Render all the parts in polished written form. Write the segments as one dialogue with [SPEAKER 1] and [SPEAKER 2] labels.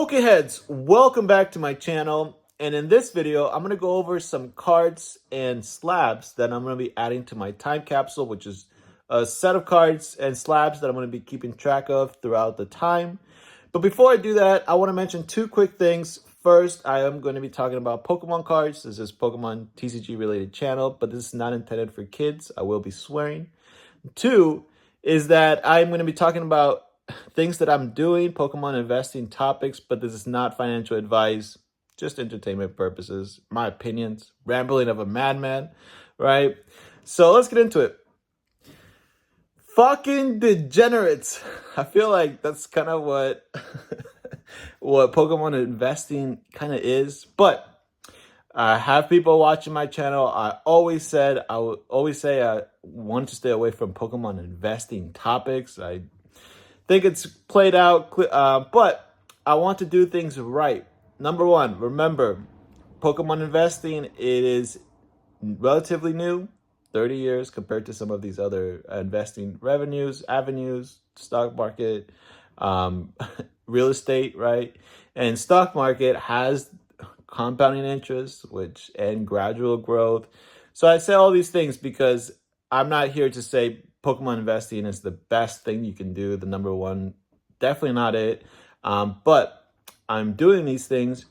[SPEAKER 1] Pokeheads, welcome back to my channel. And in this video, I'm going to go over some cards and slabs that I'm going to be adding to my time capsule, which is a set of cards and slabs that I'm going to be keeping track of throughout the time. But before I do that, I want to mention two quick things. First, I am going to be talking about Pokemon cards. This is Pokemon TCG related channel, but this is not intended for kids. I will be swearing. Two is that I'm going to be talking about things that I'm doing, Pokemon investing topics, but this is not financial advice, just entertainment purposes, my opinions, rambling of a madman, right? So let's get into it. Fucking degenerates. I feel like that's kind of what what Pokemon investing kind of is, but I have people watching my channel. I would always say I want to stay away from Pokemon investing topics. I think it's played out, but I want to do things right. Number one, remember, Pokemon investing, it is relatively new, 30 years compared to some of these other investing avenues, stock market, real estate, right? And stock market has compounding interest, and gradual growth. So I say all these things because I'm not here to say Pokemon investing is the best thing you can do, the number one. Definitely not it. But I'm doing these things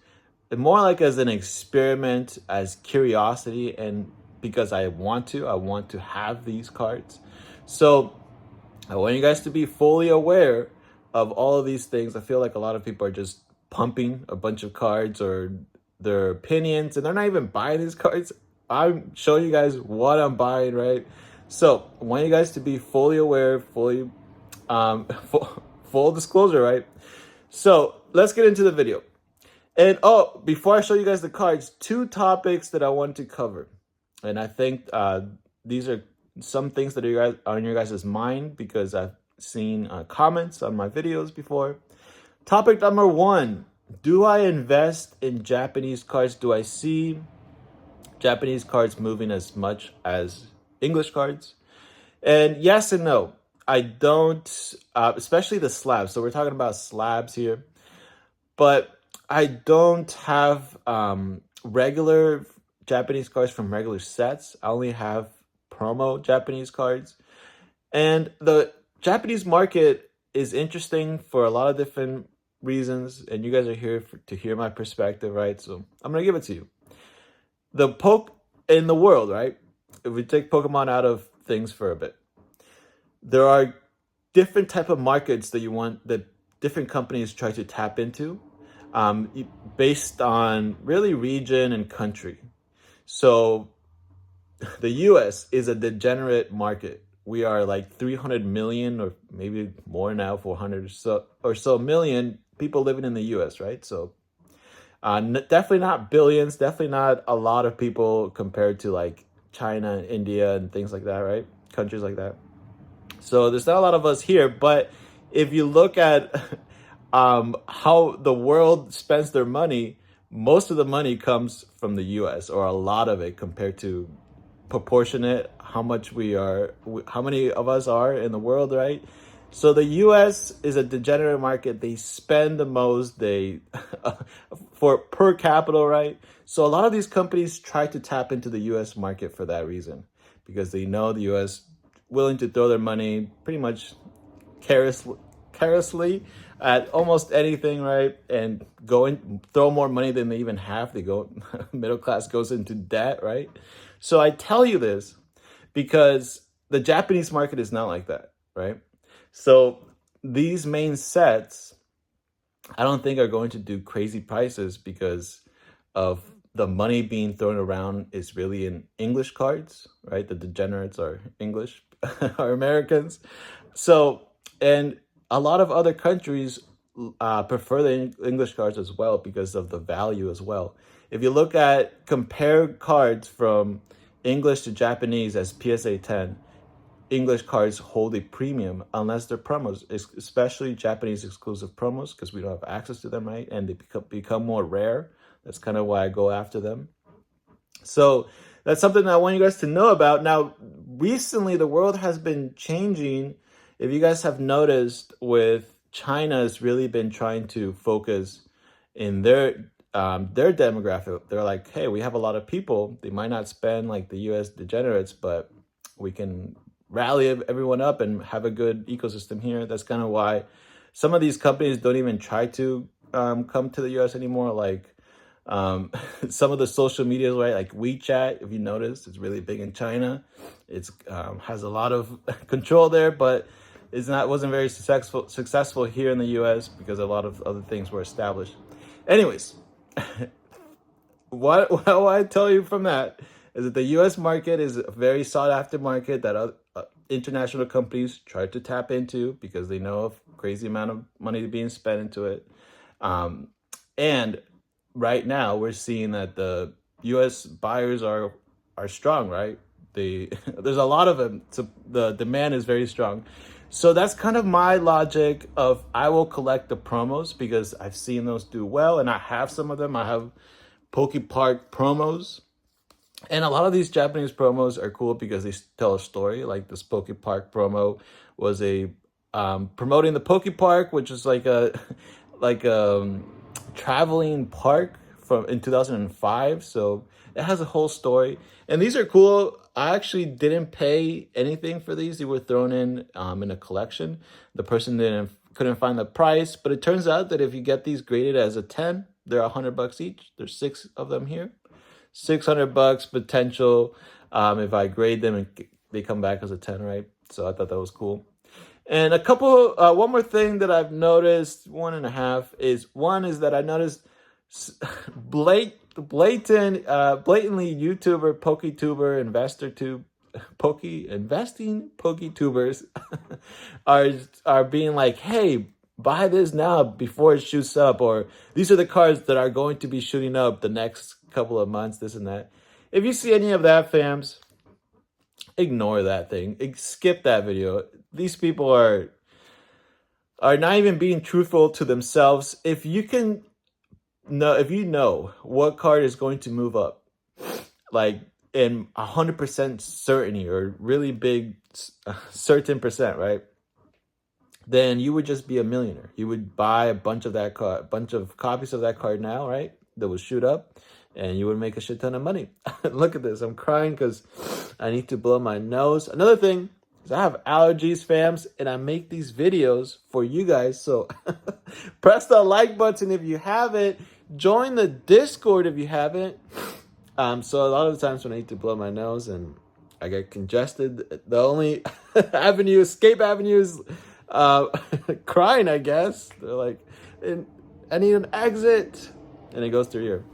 [SPEAKER 1] more like as an experiment, as curiosity, and because I want to have these cards. So I want you guys to be fully aware of all of these things. I feel like a lot of people are just pumping a bunch of cards or their opinions, and they're not even buying these cards. I'm showing you guys what I'm buying, right? So I want you guys to be fully aware, full disclosure, right? So let's get into the video. And before I show you guys the cards, two topics that I want to cover. And I think these are some things that are on your guys' mind because I've seen comments on my videos before. Topic number one, do I invest in Japanese cards? Do I see Japanese cards moving as much as English cards? And yes and no. I don't, especially the slabs. So we're talking about slabs here. But I don't have regular Japanese cards from regular sets. I only have promo Japanese cards. And the Japanese market is interesting for a lot of different reasons. And you guys are here to hear my perspective, right? So I'm going to give it to you. The in the world, right? If we take Pokemon out of things for a bit, there are different type of markets that different companies try to tap into based on really region and country. So the US is a degenerate market. We are like 300 million or maybe more now, 400 or so million people living in the US, right? So definitely not billions, definitely not a lot of people compared to like China and India and things like that, right? Countries like that. So there's not a lot of us here, but if you look at how the world spends their money, most of the money comes from the US, or a lot of it compared to proportionate how many of us are in the world, right? So the US is a degenerate market. They spend the most, for per capita, right? So a lot of these companies try to tap into the US market for that reason, because they know the US willing to throw their money pretty much carelessly at almost anything, right? And throw more money than they even have. They go, middle class goes into debt, right? So I tell you this because the Japanese market is not like that, right? So these main sets, I don't think are going to do crazy prices because of the money being thrown around is really in English cards, right? The degenerates are English, are Americans. So, and a lot of other countries prefer the English cards as well because of the value as well. If you compare cards from English to Japanese as PSA 10, English cards hold a premium unless they're promos, especially Japanese exclusive promos, because we don't have access to them, right? And they become more rare. That's kind of why I go after them. So that's something that I want you guys to know about. Now, recently, the world has been changing. If you guys have noticed, with China has really been trying to focus in their demographic. They're like, hey, we have a lot of people. They might not spend like the US degenerates, but we can rally everyone up and have a good ecosystem here. That's kind of why some of these companies don't even try to come to the US anymore. Like some of the social medias, right? Like WeChat, if you notice, it's really big in China. It's has a lot of control there, but wasn't very successful here in the US because a lot of other things were established. Anyways, what I tell you from that is that the US market is a very sought after market that international companies try to tap into because they know of crazy amount of money being spent into it. And right now we're seeing that the US buyers are strong, right? There's a lot of them. So the demand is very strong. So that's kind of my logic of I will collect the promos because I've seen those do well and I have some of them. I have Poke Park promos. And a lot of these Japanese promos are cool because they tell a story. Like this Poke Park promo was a promoting the Poke Park, which is like a traveling park from in 2005. So it has a whole story, and these are cool. I actually didn't pay anything for these; they were thrown in a collection. The person couldn't find the price, but it turns out that if you get these graded as a 10, they're $100 each. There's 6 of them here. $600 potential if I grade them and they come back as a 10, right? So I thought that was cool. And one more thing that I've noticed, one and a half, is that I noticed blatantly YouTuber, PokeTuber, investing PokeTubers are being like, hey, buy this now before it shoots up, or these are the cards that are going to be shooting up the next couple of months, this and that. If you see any of that, fams, ignore that thing. Skip that video. These people are not even being truthful to themselves. If you know what card is going to move up, like in 100% certainty or really big certain percent, right? Then you would just be a millionaire. You would buy a bunch of copies of that card now, right? That will shoot up, and you would make a shit ton of money. Look at this. I'm crying because I need to blow my nose. Another thing is I have allergies, fams, and I make these videos for you guys. So press the like button if you haven't. Join the Discord if you haven't. So a lot of the times when I need to blow my nose and I get congested, the only escape avenue is crying, I guess. They're like, I need an exit. And it goes through here.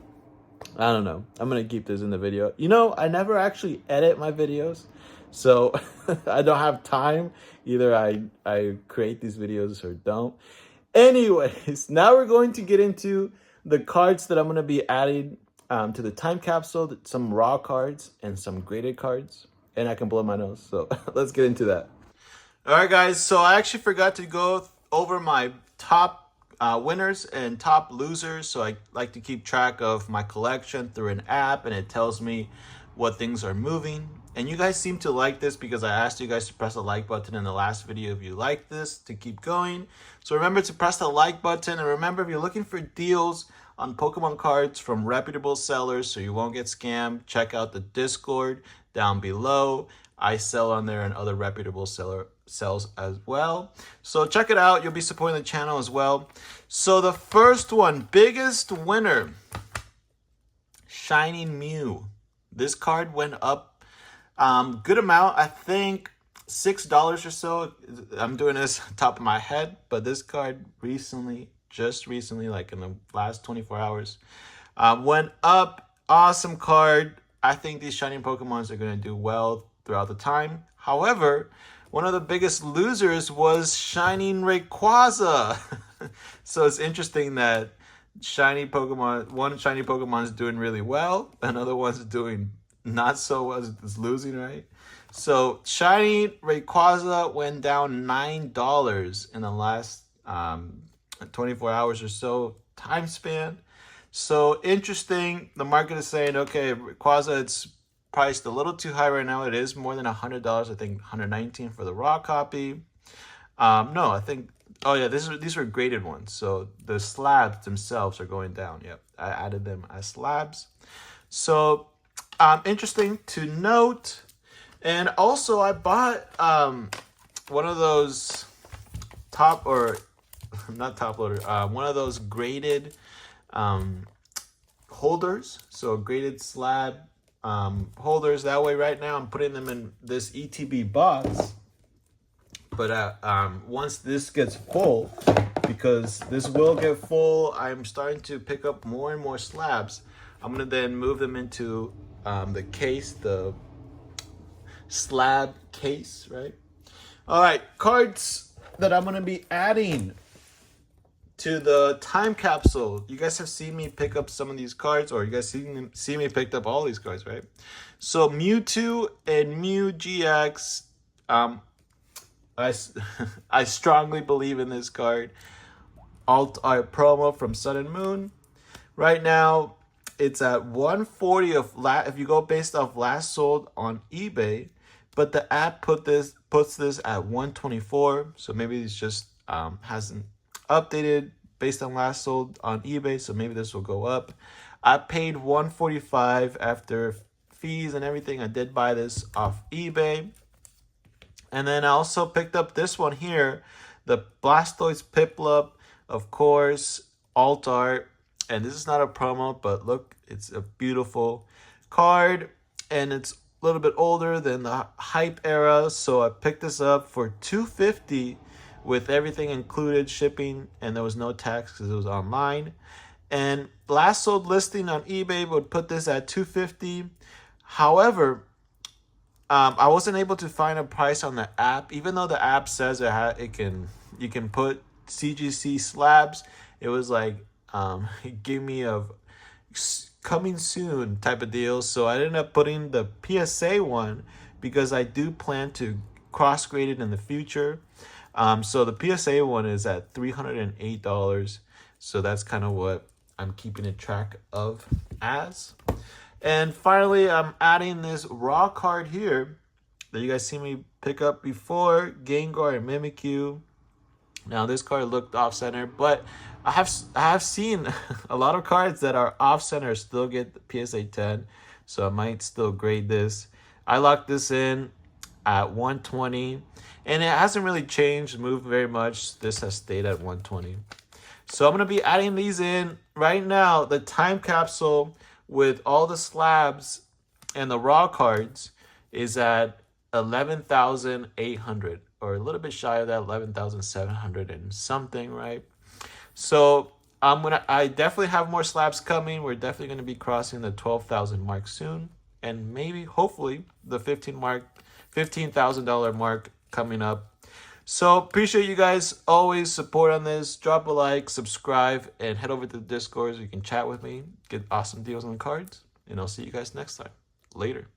[SPEAKER 1] I don't know. I'm going to keep this in the video. I never actually edit my videos. So I don't have time. Either I create these videos or don't. Anyways, now we're going to get into the cards that I'm going to be adding to the time capsule. Some raw cards and some graded cards. And I can blow my nose. So let's get into that. All right, guys. So I actually forgot to go over my top winners and top losers. So I like to keep track of my collection through an app, and it tells me what things are moving. And you guys seem to like this because I asked you guys to press the like button in the last video if you like this to keep going. So remember to press the like button, and remember if you're looking for deals on Pokemon cards from reputable sellers so you won't get scammed, check out the Discord down below. I sell on there and other reputable sells as well. So check it out. You'll be supporting the channel as well. So the first one, biggest winner, Shining Mew. This card went up good amount. I think $6 or so. I'm doing this top of my head, but this card just recently, like in the last 24 hours, went up. Awesome card. I think these Shining Pokemons are going to do well throughout the time. However, one of the biggest losers was Shining Rayquaza. So it's interesting that one shiny Pokemon is doing really well, another one's doing not so well, is losing, right? So Shining Rayquaza went down $9 in the last 24 hours or so time span. So interesting. The market is saying, okay, Rayquaza, it's priced a little too high right now. It is more than $100. I think $119 for the raw copy. No, I think Oh yeah, these were graded ones. So the slabs themselves are going down. Yep, I added them as slabs. So interesting to note. And also I bought one of those top or not top loader, one of those graded holders. So graded slab holders. That way right now I'm putting them in this ETB box. But once this gets full, because this will get full, I'm starting to pick up more and more slabs. I'm gonna then move them into the case, the slab case, right? All right, cards that I'm gonna be adding to the time capsule. You guys have seen me pick up some of these cards, or you guys see me picked up all these cards, right? So Mewtwo and Mew GX. I strongly believe in this card. Alt Art promo from Sun and Moon. Right now, it's at 140 of if you go based off last sold on eBay, but the app puts this at 124. So maybe it's just hasn't updated based on last sold on eBay. So maybe this will go up. I paid 145 after fees and everything. I did buy this off eBay. And then I also picked up this one here, the Blastoise Piplup, of course, alt art. And this is not a promo, but look, it's a beautiful card. And it's a little bit older than the hype era. So I picked this up for $250 with everything included, shipping, and there was no tax because it was online. And last sold listing on eBay would put this at $250. However, I wasn't able to find a price on the app, even though the app says you can put CGC slabs. It was like it gave me a coming soon type of deal. So I ended up putting the PSA one because I do plan to cross grade it in the future. So the PSA one is at $308. So that's kind of what I'm keeping a track of as. And finally, I'm adding this raw card here that you guys see me pick up before, Gengar and Mimikyu. Now this card looked off-center, but I have seen a lot of cards that are off-center still get the PSA 10, so I might still grade this. I locked this in at 120, and it hasn't really changed, moved very much. This has stayed at 120. So I'm going to be adding these in right now. The time capsule with all the slabs and the raw cards is at 11,800, or a little bit shy of that, 11,700 and something, right? So I definitely have more slabs coming. We're definitely gonna be crossing the 12,000 mark soon, and maybe hopefully the $15,000 mark coming up. So appreciate you guys always support on this. Drop a like, subscribe, and head over to the Discord so you can chat with me, get awesome deals on cards, and I'll see you guys next time. Later.